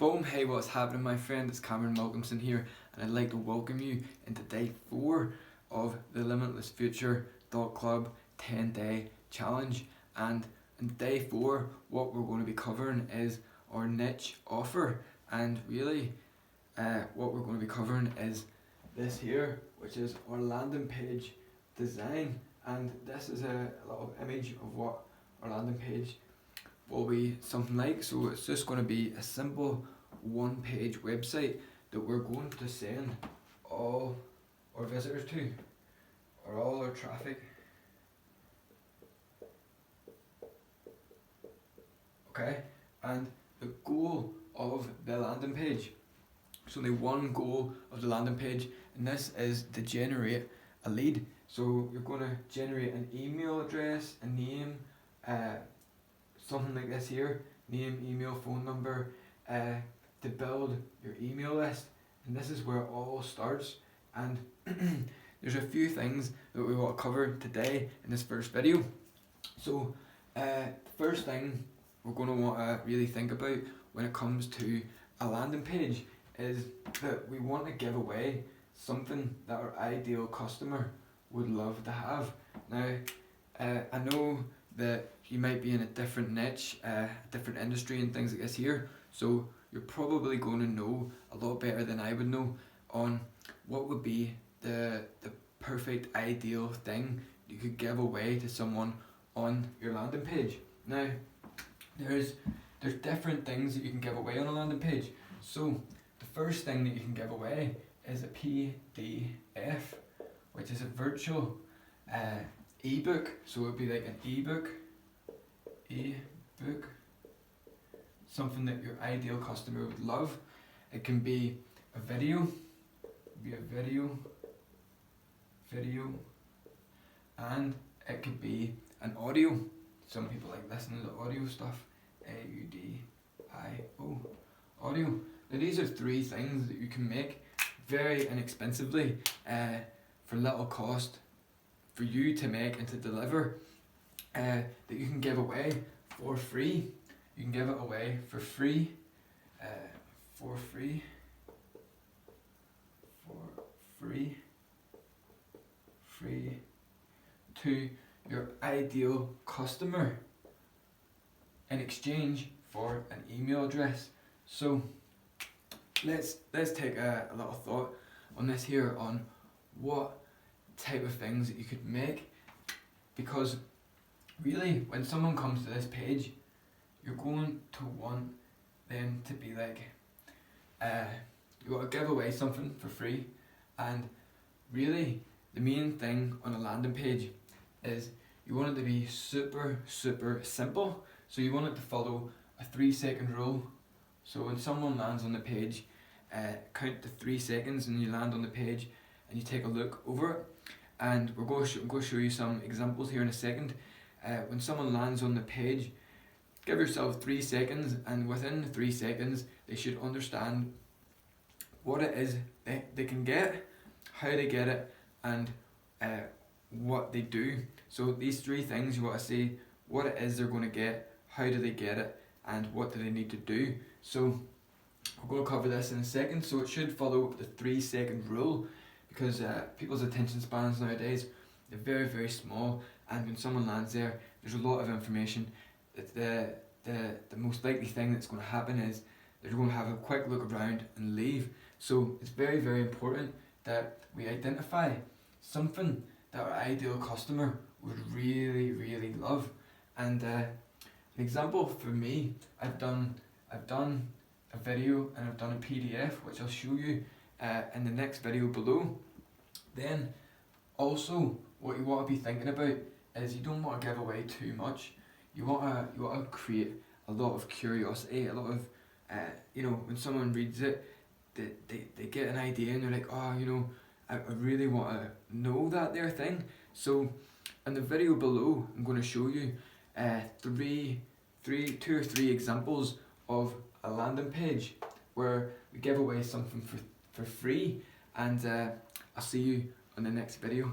Boom, hey, what's happening, my friend? It's Cameron Malcolmson here, and I'd like to welcome you into day 4 of the Limitless Club 10-day challenge. And in day 4, what we're going to be covering is our niche offer, and really what we're going to be covering is this here, which is our landing page design. And this is a little image of what our landing page will be something like. So it's just going to be a simple one-page website that we're going to send all our visitors to, or all our traffic. Okay, and the goal of the landing page, so only one goal of the landing page, and this is to generate a lead. So you're going to generate an email address, a name, something like this here, name, email, phone number, to build your email list. And this is where it all starts. And there's a few things that we want to cover today in this first video. So the first thing we're going to want to really think about when it comes to a landing page is that we want to give away something that our ideal customer would love to have. Now, I know that you might be in a different niche, different industry and things like this here, so you're probably going to know a lot better than I would know on what would be the perfect ideal thing you could give away to someone on your landing page. Now, there's different things that you can give away on a landing page. So the first thing that you can give away is a PDF, which is a virtual ebook. So it would be like an ebook, something that your ideal customer would love. It can be a video, and it could be an audio. Some people like listening to audio stuff, AUDIO, audio. Now these are 3 things that you can make very inexpensively, for little cost for you to make and to deliver, that you can give away for free. You can give it away for free, to your ideal customer in exchange for an email address. So let's take a little thought on this here, on what type of things that you could make, because really when someone comes to this page, you're going to want them to be like, you want to give away something for free. And really the main thing on a landing page is you want it to be super simple. So you want it to follow a 3-second rule. So when someone lands on the page, count to 3 seconds and you land on the page and you take a look over it. And we're going to show you some examples here in a second. When someone lands on the page, give yourself 3 seconds, and within 3 seconds they should understand what it is they can get, how they get it, and what they do. So these 3 things, you want to say what it is they're going to get, how do they get it, and what do they need to do. So we're going to cover this in a second. So it should follow the 3-second rule, because people's attention spans nowadays, they're very small, and when someone lands there, there's a lot of information. The most likely thing that's going to happen is they're going to have a quick look around and leave. So it's very important that we identify something that our ideal customer would really love. And an example for me, I've done a video and I've done a PDF, which I'll show you in the next video below. Then also what you want to be thinking about is you don't want to give away too much. You want to create a lot of curiosity, a lot of when someone reads it, they get an idea and they're like, oh, I really want to know that there thing. So in the video below, I'm going to show you 2 or 3 examples of a landing page where we give away something for free, and I'll see you on the next video.